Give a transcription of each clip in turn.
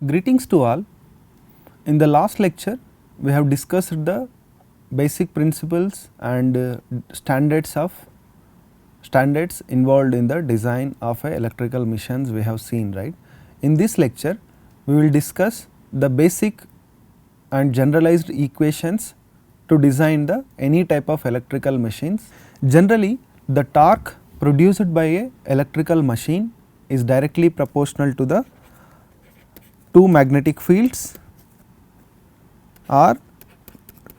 Greetings to all. In the last lecture, we have discussed the basic principles and standards involved in the design of a electrical machines we have seen, right. In this lecture, we will discuss the basic and generalized equations to design the any type of electrical machines. Generally, the torque produced by a electrical machine is directly proportional to the two magnetic fields or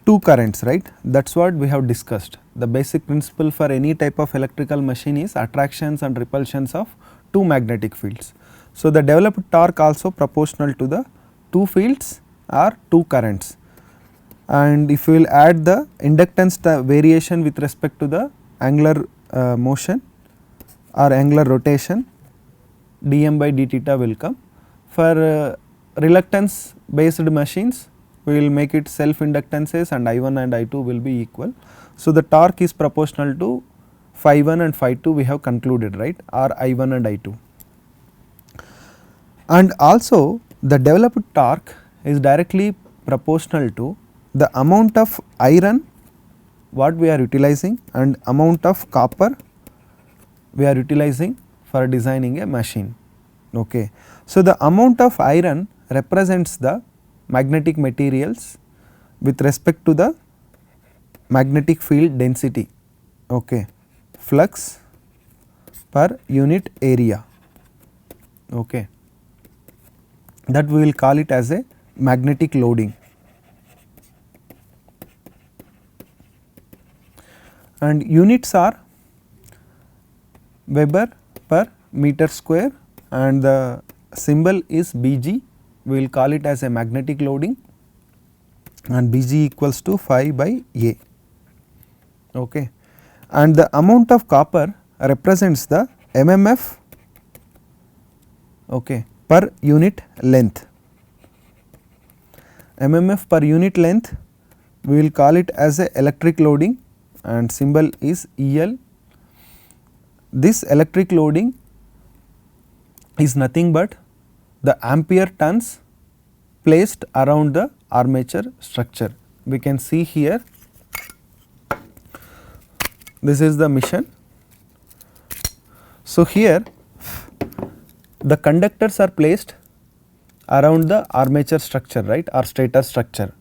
two currents, right. That is what we have discussed. The basic principle for any type of electrical machine is attractions and repulsions of two magnetic fields. So, the developed torque also proportional to the two fields or two currents, and if we will add the inductance variation with respect to the angular motion or angular rotation, dm by d theta will come. For reluctance based machines, we will make it self inductances and I1 and I2 will be equal. So, the torque is proportional to phi 1 and phi 2 we have concluded, right, or I1 and I2. And also the developed torque is directly proportional to the amount of iron what we are utilizing and amount of copper we are utilizing for designing a machine. Okay. So, the amount of iron represents the magnetic materials with respect to the magnetic field density, okay, flux per unit area, okay, that we will call it as a magnetic loading. And units are Weber per meter square and the symbol is Bg. We will call it as a magnetic loading and Bg equals to phi by A, okay. And the amount of copper represents the mmf, okay, per unit length. mmf per unit length we will call it as a electric loading and symbol is EL. This electric loading is nothing but the ampere turns placed around the armature structure. We can see here, this is the mission. So, here the conductors are placed around the armature structure, right, or stator structure,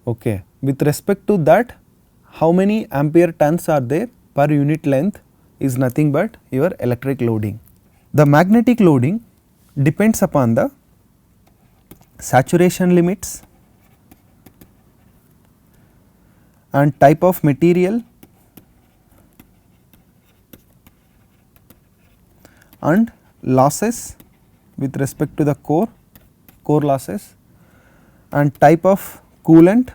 okay. With respect to that, how many ampere turns are there per unit length is nothing but your electric loading. The magnetic loading depends upon the saturation limits and type of material and losses with respect to the core losses and type of coolant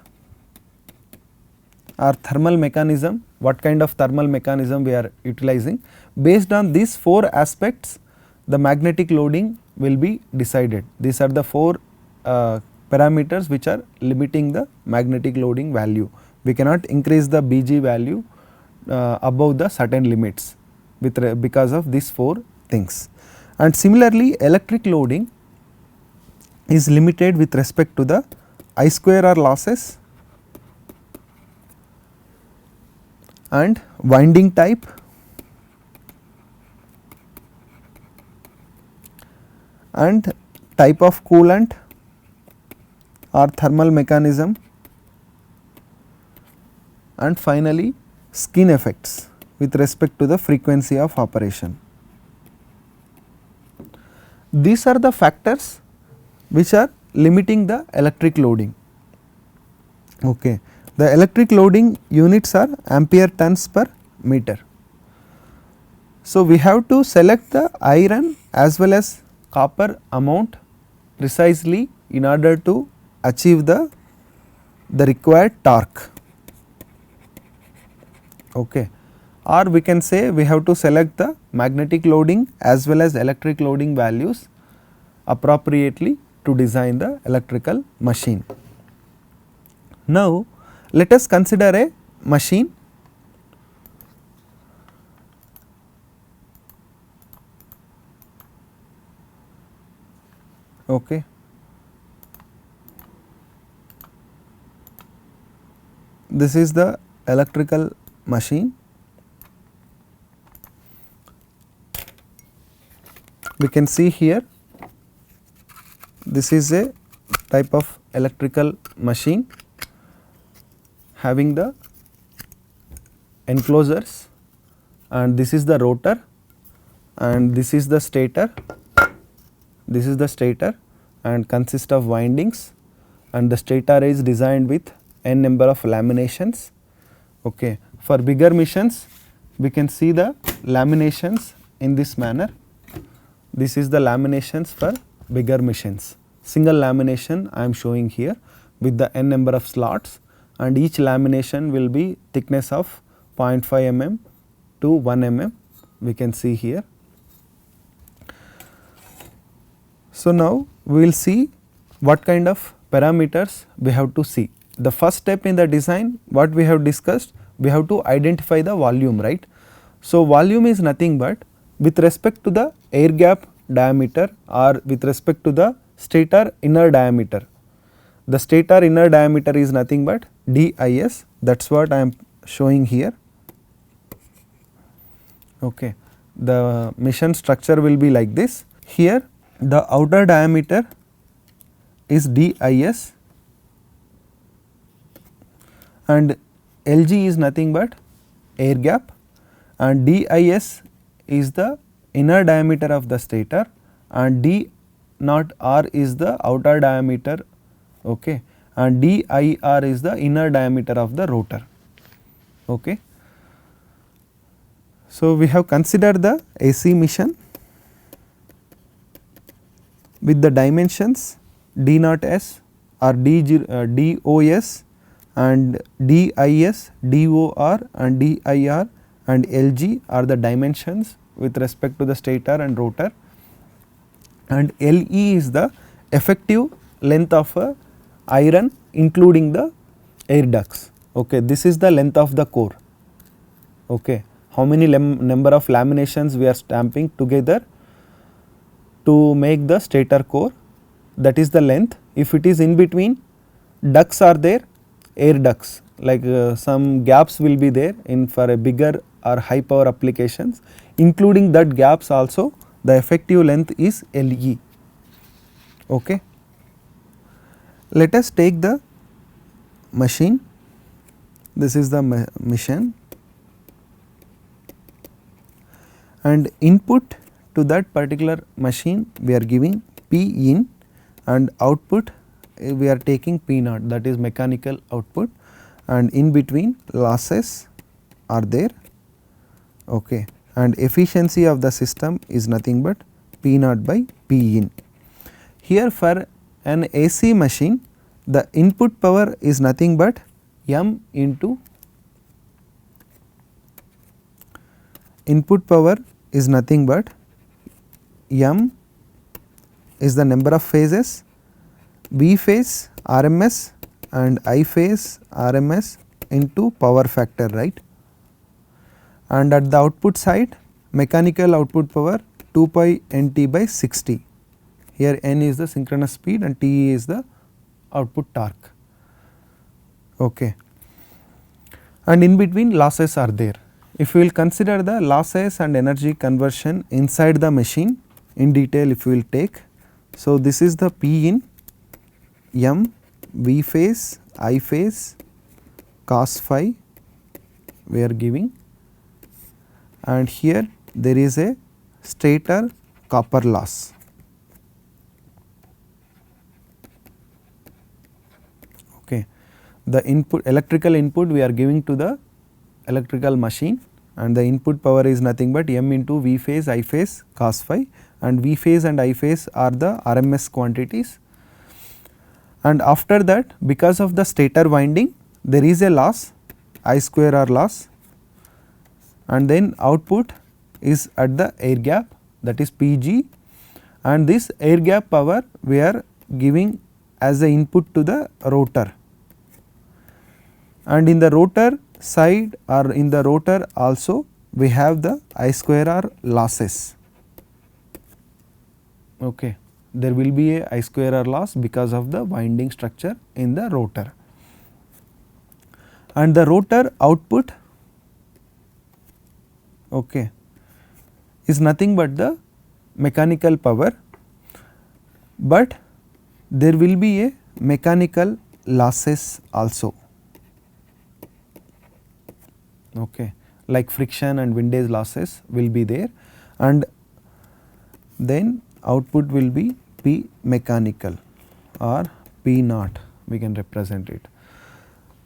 or thermal mechanism, what kind of thermal mechanism we are utilizing. Based on these four aspects, the magnetic loading will be decided. These are the four parameters which are limiting the magnetic loading value. We cannot increase the Bg value above the certain limits because of these four things. And similarly, electric loading is limited with respect to the I square R losses and winding type and type of coolant or thermal mechanism and finally skin effects with respect to the frequency of operation. These are the factors which are limiting the electric loading, okay. The electric loading units are ampere turns per meter. So, we have to select the iron as well as copper amount precisely in order to achieve the required torque, okay. Or we can say we have to select the magnetic loading as well as electric loading values appropriately to design the electrical machine. Now, let us consider a machine okay. this is the electrical machine. We can see here this is a type of electrical machine having the enclosures, and this is the rotor and this is the stator. This is the stator and consists of windings, and the stator is designed with n number of laminations. Okay. For bigger missions we can see the laminations in this manner. This is the laminations for bigger missions. Single lamination I am showing here with the n number of slots, and each lamination will be thickness of 0.5 mm to 1 mm, we can see here. So, now we will see what kind of parameters we have to see. The first step in the design, what we have discussed, we have to identify the volume, right. So, volume is nothing but with respect to the air gap diameter or with respect to the stator inner diameter. The stator inner diameter is nothing but dis, that is what I am showing here. Okay. The mission structure will be like this. Here the outer diameter is dis and Lg is nothing but air gap, and dis is the inner diameter of the stator and d naught r is the outer diameter, okay, and dir is the inner diameter of the rotor. Okay. So, we have considered the AC mission with the dimensions d naught s or dos and dis, dor and dir and Lg are the dimensions with respect to the stator and rotor, and Le is the effective length of a iron including the air ducts. Okay. This is the length of the core. Okay. How many number of laminations we are stamping together to make the stator core, that is the length. If it is in between, ducts are there, air ducts, like some gaps will be there in for a bigger or high power applications, including that gaps also the effective length is Le. Okay. Let us take the machine. This is the machine, and input to that particular machine we are giving P in, and output we are taking P naught, that is mechanical output, and in between losses are there. Okay. And efficiency of the system is nothing but P naught by P in. Here for an AC machine, the input power is nothing but M into input power is nothing but M is the number of phases, V phase RMS and I phase RMS into power factor, right. And at the output side, mechanical output power 2 pi Nt by 60. Here N is the synchronous speed and T is the output torque. Okay. And in between losses are there. If we will consider the losses and energy conversion inside the machine in detail, if we will take. So, this is the P in M, V phase, I phase, cos phi we are giving, and here there is a stator copper loss. Okay. The input electrical input we are giving to the electrical machine, and the input power is nothing but M into V phase, I phase, cos phi, and V phase and I phase are the RMS quantities. And after that, because of the stator winding, there is a loss, I square R loss, and then output is at the air gap, that is Pg, and this air gap power we are giving as the input to the rotor. And in the rotor side or in the rotor also we have the I square R losses. Okay. There will be a I square R loss because of the winding structure in the rotor. and the rotor output, okay, is nothing but the mechanical power, but there will be a mechanical losses also, okay, like friction and windage losses will be there, and then output will be P mechanical or P naught, we can represent it.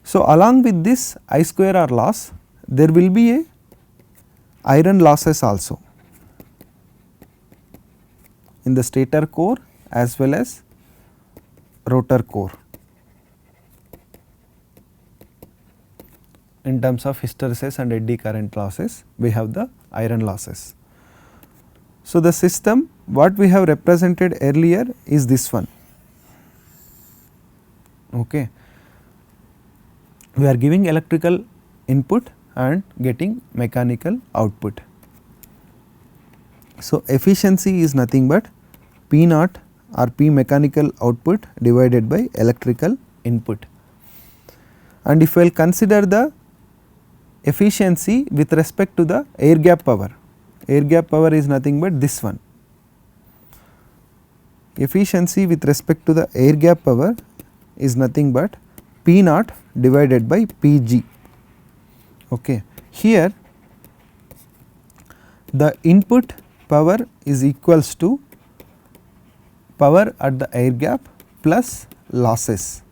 So, along with this I square R loss, there will be a iron losses also in the stator core as well as rotor core in terms of hysteresis and eddy current losses. We have the iron losses. So, the system what we have represented earlier is this one, okay. We are giving electrical input and getting mechanical output. So, efficiency is nothing but P naught or P mechanical output divided by electrical input. And if we will consider the efficiency with respect to the air gap power is nothing but this one. Efficiency with respect to the air gap power is nothing but P naught divided by Pg, okay. Here the input power is equals to power at the air gap plus losses.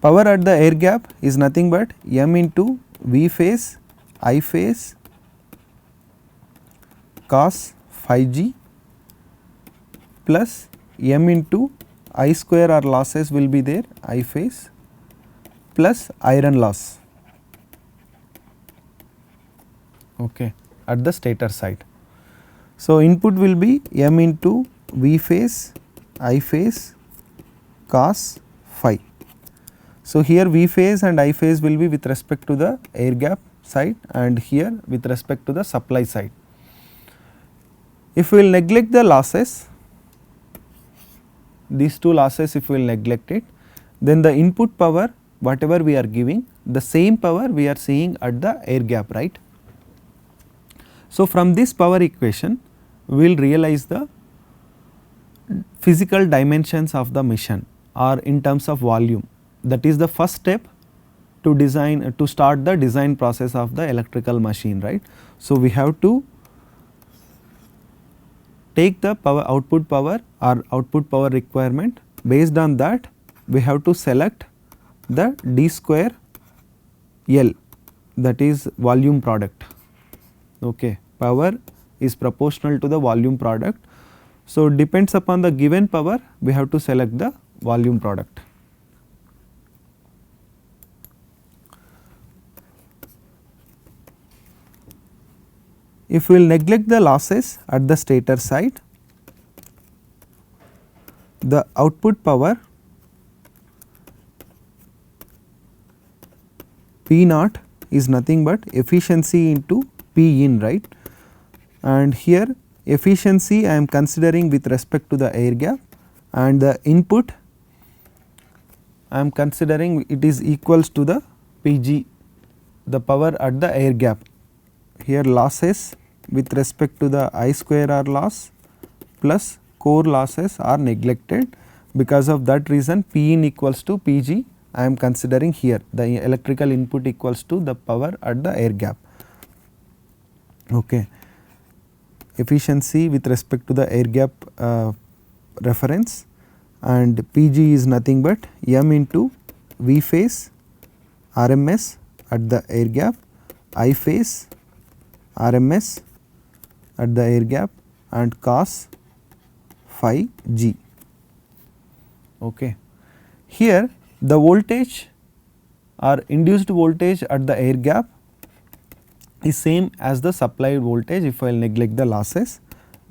Power at the air gap is nothing but m into V phase I phase cos phi g plus m into I square or losses will be there I phase plus iron loss, okay, at the stator side. So, input will be m into V phase I phase cos phi. So, here V phase and I phase will be with respect to the air gap side and here with respect to the supply side. If we will neglect the losses, these two losses if we will neglect it, then the input power whatever we are giving, the same power we are seeing at the air gap, right. So, from this power equation we will realize the physical dimensions of the machine or in terms of volume. That is the first step to design, to start the design process of the electrical machine, right. So, we have to take the power output power or output power requirement. Based on that we have to select the D2L, that is volume product, okay. Power is proportional to the volume product. So, depends upon the given power we have to select the volume product. If we will neglect the losses at the stator side, the output power P naught is nothing but efficiency into P in, right. And here efficiency I am considering with respect to the air gap and the input I am considering it is equals to the Pg, the power at the air gap. Here losses with respect to the I square R loss plus core losses are neglected. Because of that reason P in equals to Pg I am considering here, the electrical input equals to the power at the air gap, okay. Efficiency with respect to the air gap reference and Pg is nothing but m into V phase RMS at the air gap, I phase RMS at the air gap and cos phi g, okay. Here the voltage or induced voltage at the air gap is same as the supplied voltage if I will neglect the losses,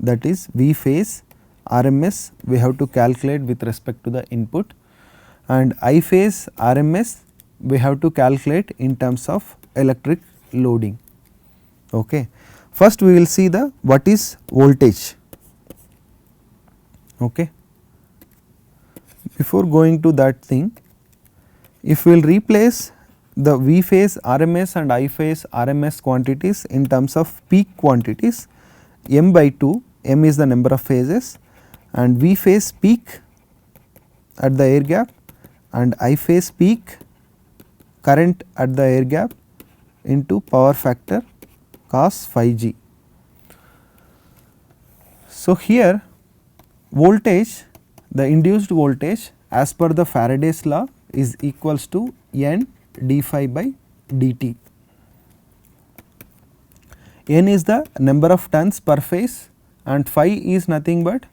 that is V phase RMS we have to calculate with respect to the input and I phase RMS we have to calculate in terms of electric loading, okay. First we will see the what is voltage, okay. Before going to that thing, If we will replace the V phase RMS and I phase RMS quantities in terms of peak quantities, m by 2, m is the number of phases, and V phase peak at the air gap and I phase peak current at the air gap into power factor cos phi g. So, here voltage, the induced voltage as per the Faraday's law is equals to N d phi by dt. N is the number of turns per phase and phi is nothing but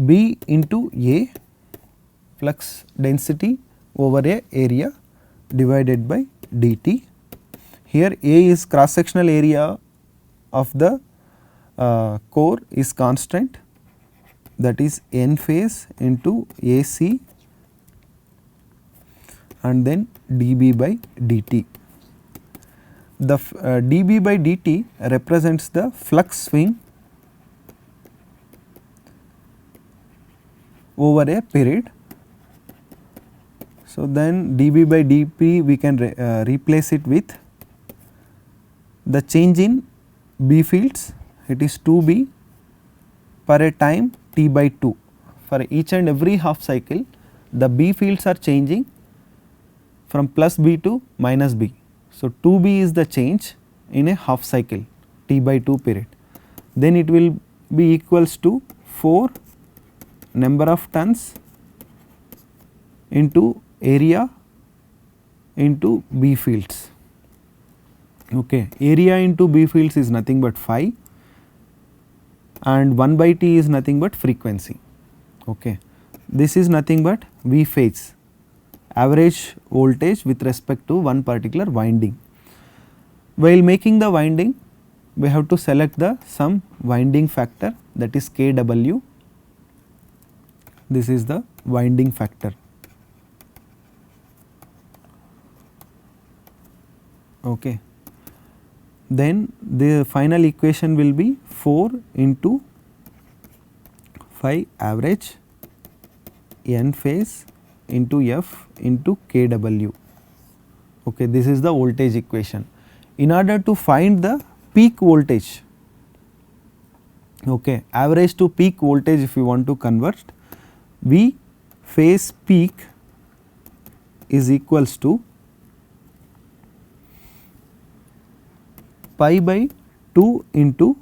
B into A, flux density over a area divided by dt. Here A is cross sectional area of the core is constant, that is N phase into AC and then dB by dt. The dB by dt represents the flux swing over a period. So, then dB by dP we can replace it with the change in B fields, it is 2B per a time T by 2. For each and every half cycle the B fields are changing from plus B to minus B. So, 2B is the change in a half cycle T by 2 period. Then it will be equals to 4 number of turns into area into B fields. Okay. Area into B fields is nothing but phi and 1 by T is nothing but frequency. Okay. This is nothing but V phase, average voltage with respect to one particular winding. While making the winding, we have to select the some winding factor, that is Kw. This is the winding factor. Okay. Then the final equation will be 4 into phi average N phase into F into Kw. Okay, this is the voltage equation. In order to find the peak voltage, okay, average to peak voltage if you want to convert, V phase peak is equals to pi by 2 into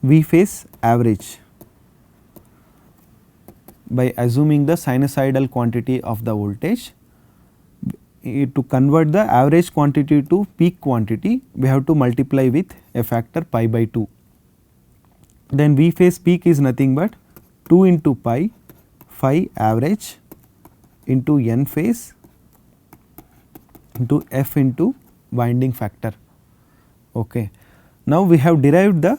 V phase average by assuming the sinusoidal quantity of the voltage. To convert the average quantity to peak quantity, we have to multiply with a factor pi by 2. Then V phase peak is nothing but 2 into pi phi average into N phase into F into winding factor. Okay. Now, we have derived the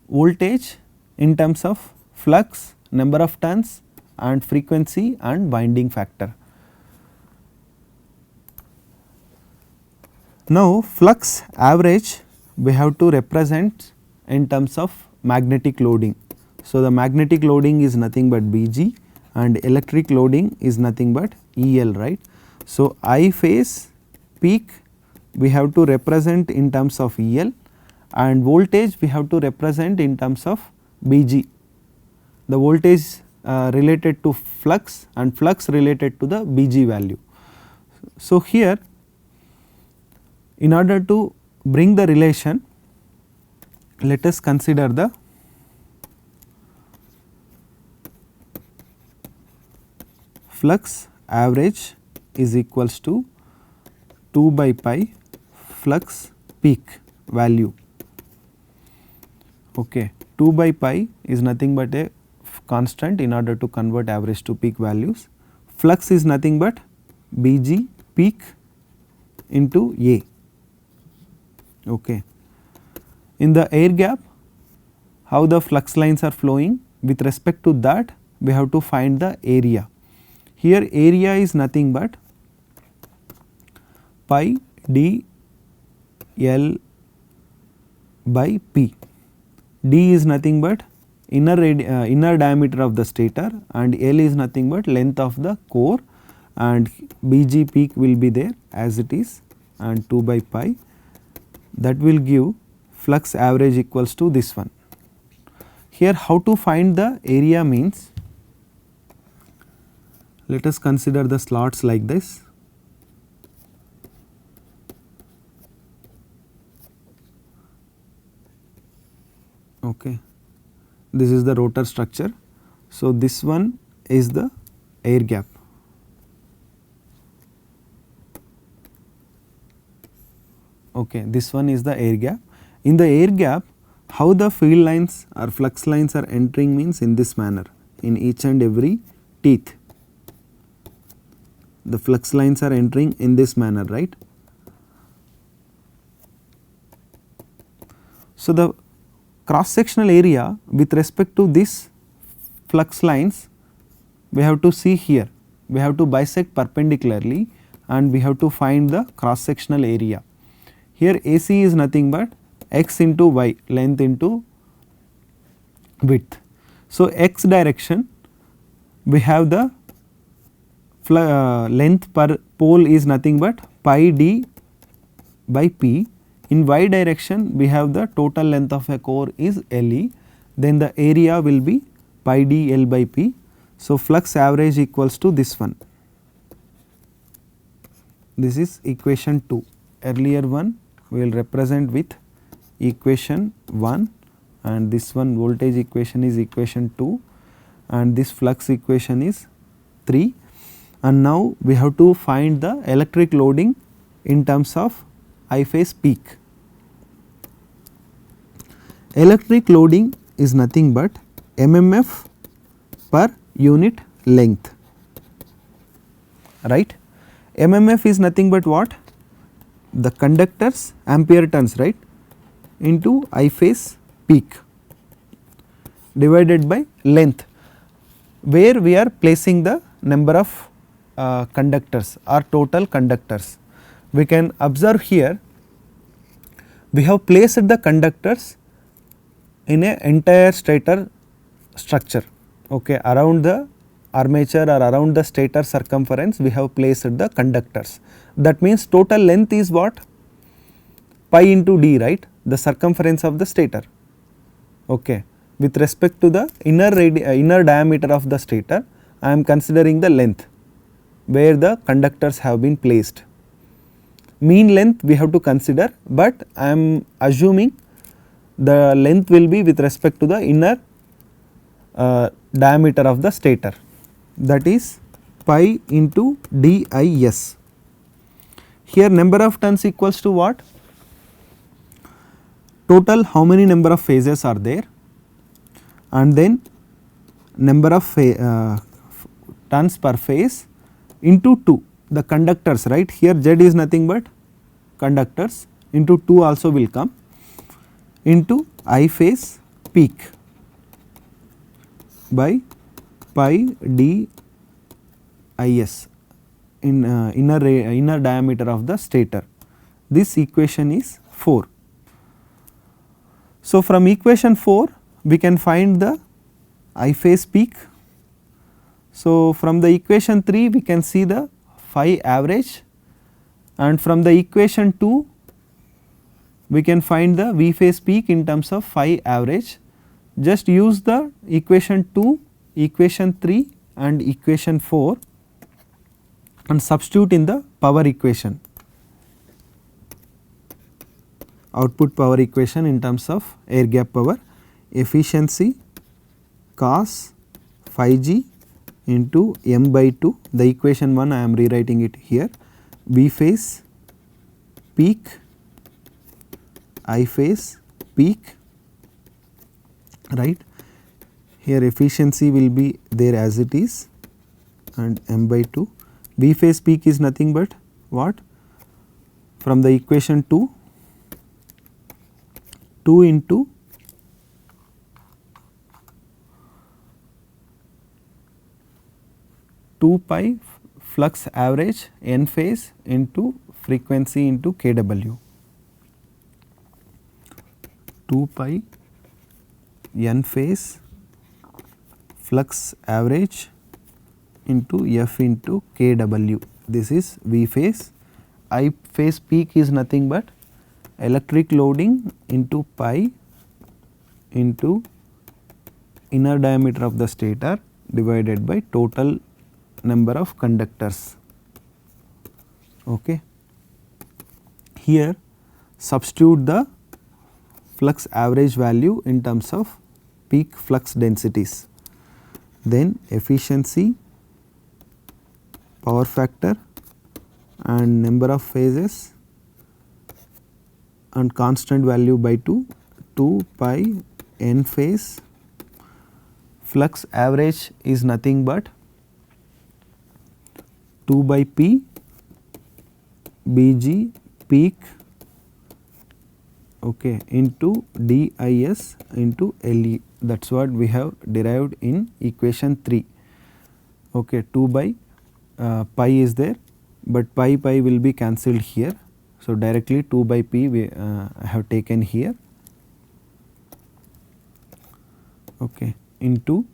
voltage in terms of flux, number of turns and frequency and winding factor. Now, flux average we have to represent in terms of magnetic loading. So, the magnetic loading is nothing but Bg and electric loading is nothing but EL, right. So, I phase peak we have to represent in terms of EL and voltage we have to represent in terms of Bg. The voltage related to flux and flux related to the Bg value. So, here in order to bring the relation, let us consider the flux average is equals to 2 by pi flux peak value. Okay. 2 by pi is nothing but a constant in order to convert average to peak values. Flux is nothing but Bg peak into A. Okay. In the air gap, how the flux lines are flowing, with respect to that we have to find the area. Here area is nothing but pi d L by P. D is nothing but inner diameter of the stator and L is nothing but length of the core and Bg peak will be there as it is, and 2 by pi, that will give flux average equals to this one. Here how to find the area means, let us consider the slots like this. Okay. This is the rotor structure. So, this one is the air gap. Okay, this one is the air gap. In the air gap, how the field lines or flux lines are entering means in this manner, in each and every teeth. The flux lines are entering in this manner, right. So, the cross sectional area with respect to this flux lines, we have to see here, we have to bisect perpendicularly and we have to find the cross sectional area. Here AC is nothing but x into y, length into width. So, x direction we have the length per pole is nothing but pi d by p. In y direction we have the total length of a core is LE, then the area will be pi d L by p. So, flux average equals to this one. This is equation 2. Earlier one we will represent with equation 1, and this one voltage equation is equation 2, and this flux equation is 3, and now we have to find the electric loading in terms of I phase peak. Electric loading is nothing but MMF per unit length, right. MMF is nothing but what? The conductors ampere turns, right, into I phase peak divided by length, where we are placing the number of conductors or total conductors. We can observe here, we have placed the conductors in a entire stator structure, okay, around the armature or around the stator circumference we have placed the conductors. That means total length is what? Pi into d, right, the circumference of the stator, okay. With respect to the inner diameter of the stator, I am considering the length where the conductors have been placed. Mean length we have to consider, but I am assuming the length will be with respect to the inner diameter of the stator, that is pi into dis. Here number of turns equals to what? Total how many number of phases are there, and then number of turns per phase into 2, the conductors, right. Here Z is nothing but conductors, into 2 also will come, into I phase peak by pi d is in inner diameter of the stator. This equation is 4. So, from equation 4 we can find the I phase peak. So, from the equation 3 we can see the phi average, and from the equation 2 we can find the V phase peak in terms of phi average. Just use the equation 2, equation 3 and equation 4 and substitute in the power equation, output power equation in terms of air gap power. Efficiency cos phi g into m by 2, the equation 1 I am rewriting it here, V phase peak, I phase peak, right. Here efficiency will be there as it is, and m by 2. V phase peak is nothing but what? From the equation 2, 2 into pi flux average n phase into frequency into kW, 2 pi n phase flux average into F into kW. This is V phase. I phase peak is nothing but electric loading into pi into inner diameter of the stator divided by total number of conductors. Okay. Here substitute the flux average value in terms of peak flux densities, then efficiency, power factor and number of phases and constant value by 2 pi n phase. Flux average is nothing but 2 by P Bg peak, okay, into dis into Le. That is what we have derived in equation 3. Okay, 2 by pi is there, but pi will be cancelled here. So, directly 2 by P we have taken here, okay, into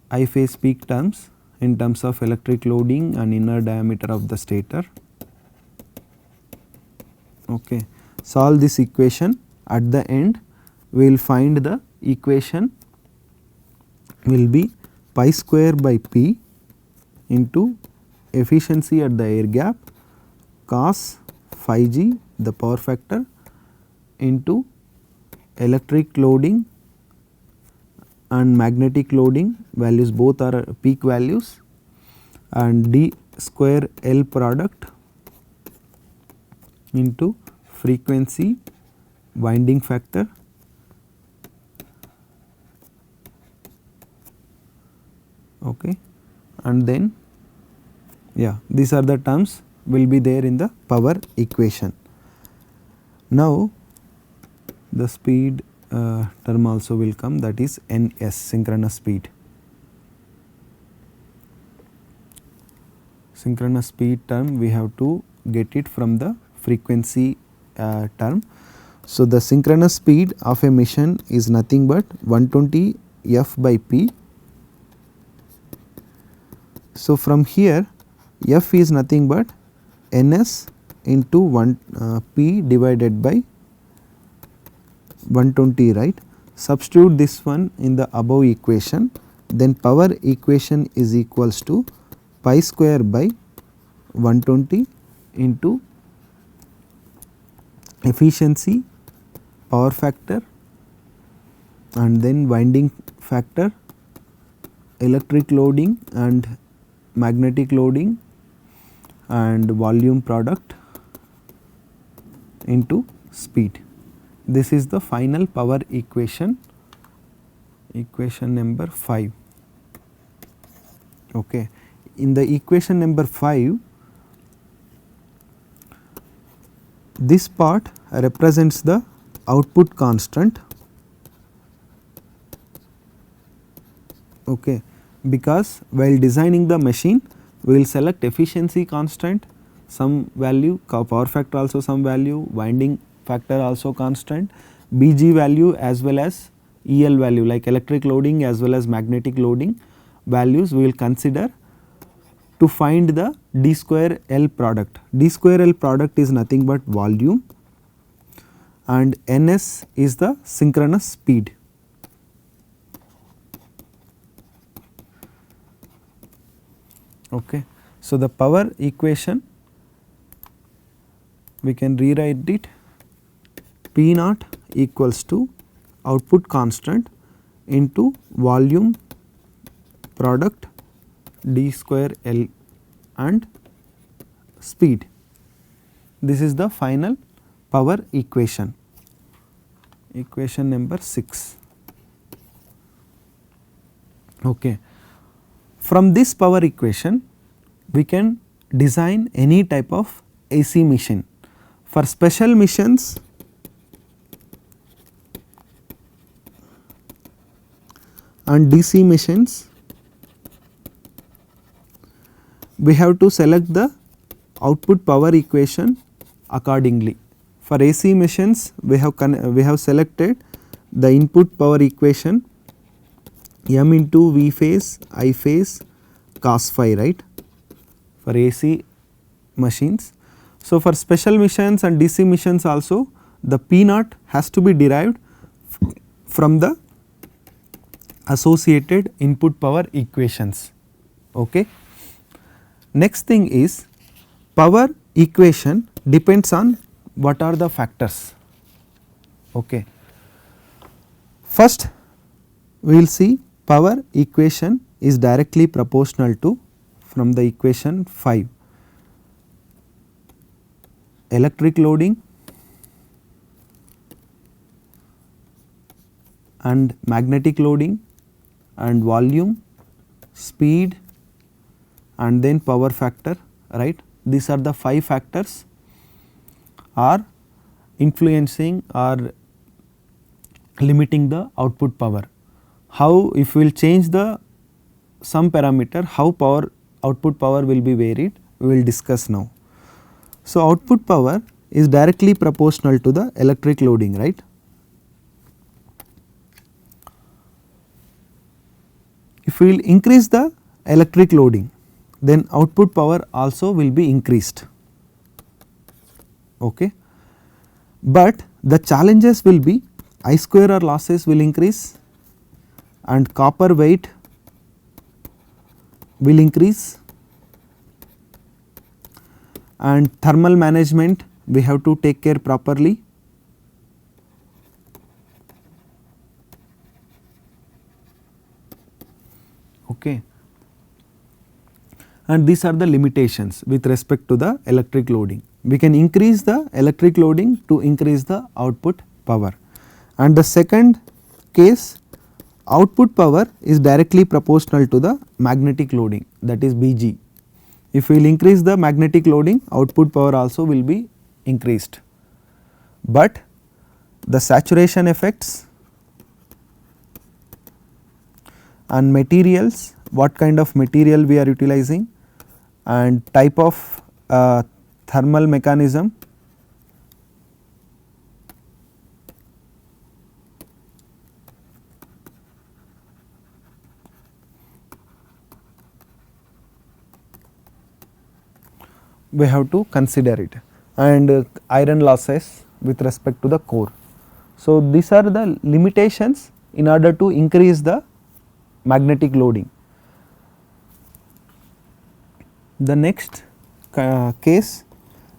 I phase peak terms in terms of electric loading and inner diameter of the stator. Okay. Solve this equation. At the end we will find the equation will be pi square by P into efficiency at the air gap cos phi g, the power factor, into electric loading and magnetic loading values, both are peak values, and d square L product into frequency, winding factor, okay, and then these are the terms will be there in the power equation. Now the speed term also will come, that is ns, synchronous speed. Synchronous speed term we have to get it from the frequency term. So, the synchronous speed of a machine is nothing but 120 F by P. So, from here F is nothing but ns into 1 P divided by 120, right. Substitute this one in the above equation, then power equation is equals to pi square by 120 into efficiency, power factor and then winding factor, electric loading and magnetic loading and volume product into speed. This is the final power equation, equation number 5. Okay. In the equation number 5, this part represents the output constant, okay, because while designing the machine we will select efficiency constant some value, power factor also some value, winding factor also constant, Bg value as well as EL value like electric loading as well as magnetic loading values we will consider to find the d square L product. D square L product is nothing but volume and ns is the synchronous speed. Okay. So, the power equation we can rewrite it, P naught equals to output constant into volume product d square L and speed. This is the final power equation, equation number 6. Okay. From this power equation we can design any type of AC machine. For special missions and DC machines we have to select the output power equation accordingly. For AC machines we have selected the input power equation m into V phase I phase cos phi, right, for AC machines. So, for special missions and DC missions also the P naught has to be derived from the associated input power equations. Okay. Next thing is power equation depends on what are the factors. Okay. First we will see power equation is directly proportional to, from the equation 5, electric loading and magnetic loading and volume, speed and then power factor, right. These are the 5 factors are influencing or limiting the output power. How, if we will change the some parameter, how output power will be varied, we will discuss now. So, output power is directly proportional to the electric loading, right. If we will increase the electric loading, then output power also will be increased. Okay. But the challenges will be I square or losses will increase and copper weight will increase and thermal management we have to take care properly. Okay. And these are the limitations with respect to the electric loading. We can increase the electric loading to increase the output power. And the second case, output power is directly proportional to the magnetic loading, that is Bg. If we will increase the magnetic loading, output power also will be increased. But the saturation effects and materials, what kind of material we are utilizing and type of thermal mechanism, we have to consider it, and iron losses with respect to the core. So, these are the limitations in order to increase the magnetic loading. The next case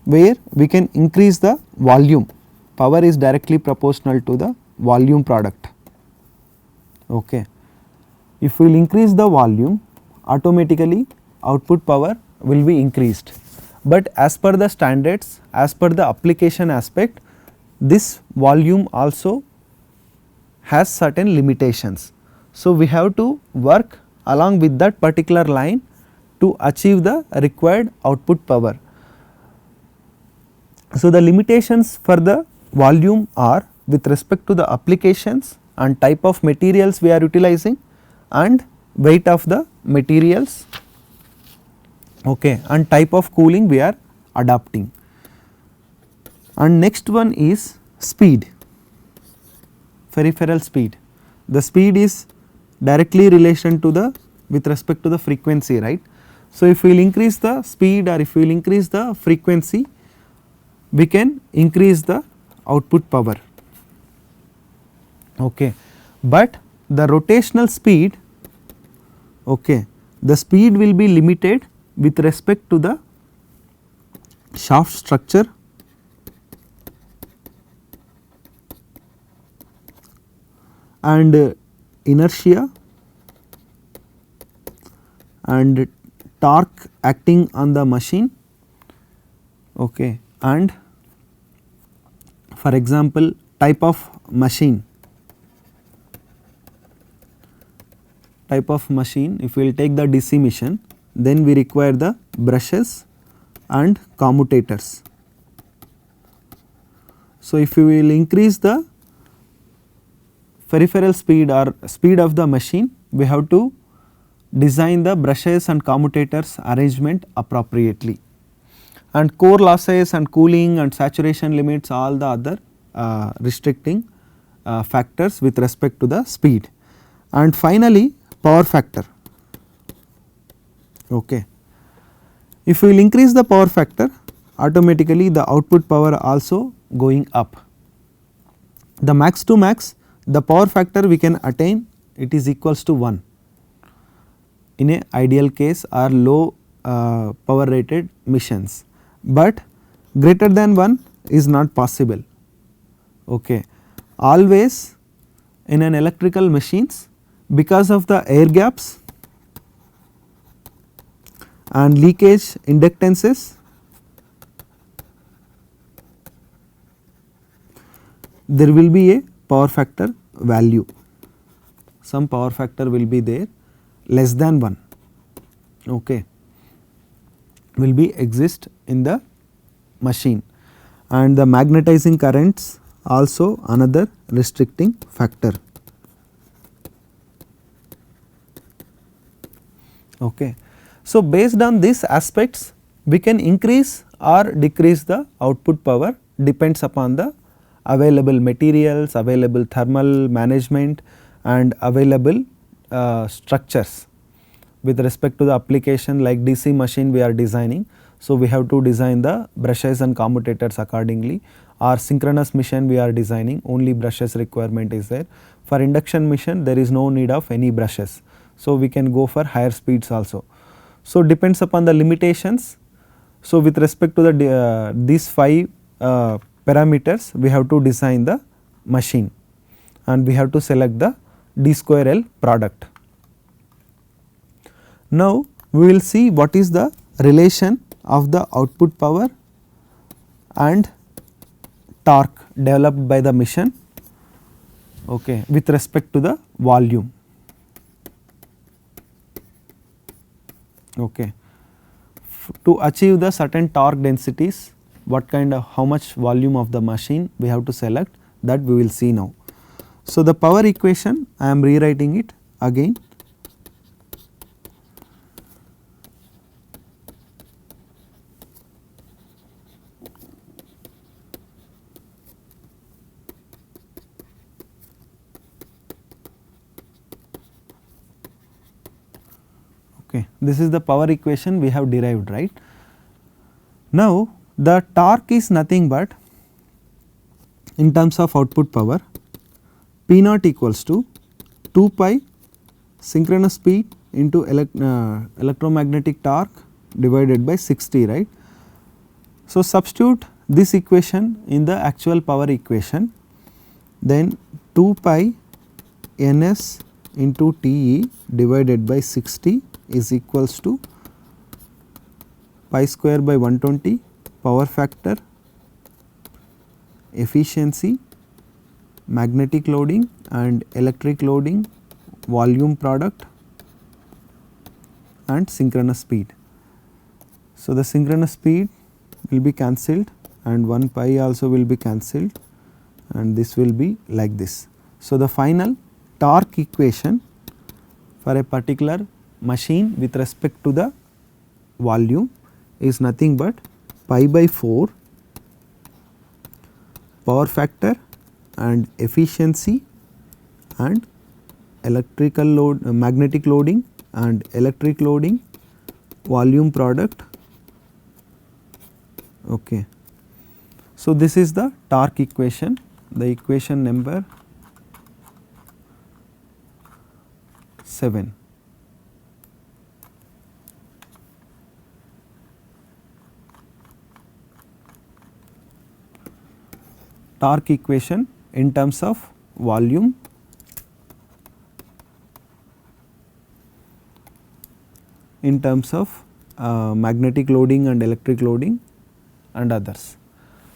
where we can increase the volume, power is directly proportional to the volume product. Okay. If we will increase the volume, automatically output power will be increased. But as per the standards, as per the application aspect, this volume also has certain limitations. So, we have to work along with that particular line to achieve the required output power. So, the limitations for the volume are with respect to the applications and type of materials we are utilizing and weight of the materials, okay, and type of cooling we are adopting. And next one is speed, peripheral speed. The speed is directly relation to the with respect to the frequency, right. So, if we will increase the speed or if we will increase the frequency, we can increase the output power. Okay. But the rotational speed, okay, the speed will be limited with respect to the shaft structure and inertia and torque acting on the machine, okay, and for example type of machine, if we will take the DC machine, then we require the brushes and commutators. So, if we will increase the peripheral speed or speed of the machine, we have to design the brushes and commutators arrangement appropriately, and core losses and cooling and saturation limits, all the other restricting factors with respect to the speed. and finally power factor. Okay. If we will increase the power factor, automatically the output power also going up. The max to max, the power factor we can attain, it is equals to 1 in a ideal case or low power rated missions, but greater than 1 is not possible. Okay. Always in an electrical machines, because of the air gaps and leakage inductances, there will be a power factor value, some power factor will be there less than 1, okay, will be exist in the machine, and the magnetizing currents also another restricting factor. Okay. So, based on these aspects we can increase or decrease the output power, depends upon the available materials, available thermal management and available structures with respect to the application. Like DC machine we are designing, so we have to design the brushes and commutators accordingly, or synchronous machine we are designing, only brushes requirement is there. For induction machine there is no need of any brushes, so we can go for higher speeds also. So, depends upon the limitations. So, with respect to the these 5 parameters we have to design the machine and we have to select the D2L product. Now, we will see what is the relation of the output power and torque developed by the machine, okay, with respect to the volume. Okay. To achieve the certain torque densities, what kind of, how much volume of the machine we have to select, that we will see now. So, the power equation I am rewriting it again. Okay. This is the power equation we have derived, right. Now, the torque is nothing but, in terms of output power, P naught equals to 2 pi synchronous speed into electromagnetic torque divided by 60, right. So, substitute this equation in the actual power equation, then 2 pi ns into Te divided by 60 is equals to pi square by 120, power factor, efficiency, magnetic loading and electric loading, volume product and synchronous speed. So, the synchronous speed will be cancelled and 1 pi also will be cancelled and this will be like this. So, the final torque equation for a particular machine with respect to the volume is nothing but pi by 4 power factor and efficiency and electrical load, magnetic loading and electric loading, volume product. Okay. So, this is the torque equation, the equation number 7. Torque equation in terms of volume, in terms of magnetic loading and electric loading and others.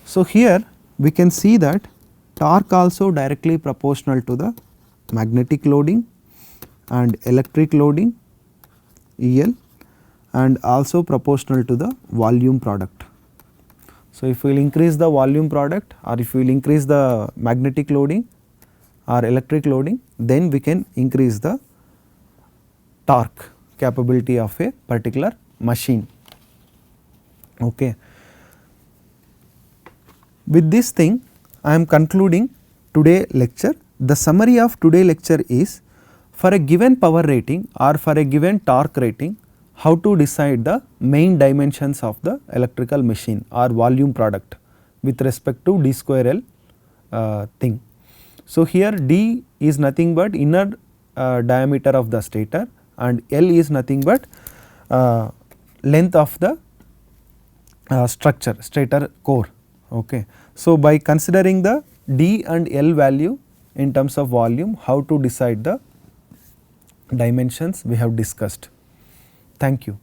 So, here we can see that torque also directly proportional to the magnetic loading and electric loading EL and also proportional to the volume product. So, if we will increase the volume product or if we will increase the magnetic loading or electric loading, then we can increase the torque capability of a particular machine. Okay. With this thing I am concluding today lecture. The summary of today lecture is, For a given power rating or for a given torque rating, how to decide the main dimensions of the electrical machine or volume product with respect to D2L thing. So, here D is nothing but inner diameter of the stator and L is nothing but length of the structure, stator core. Okay. So, by considering the D and L value in terms of volume, how to decide the dimensions we have discussed. Thank you.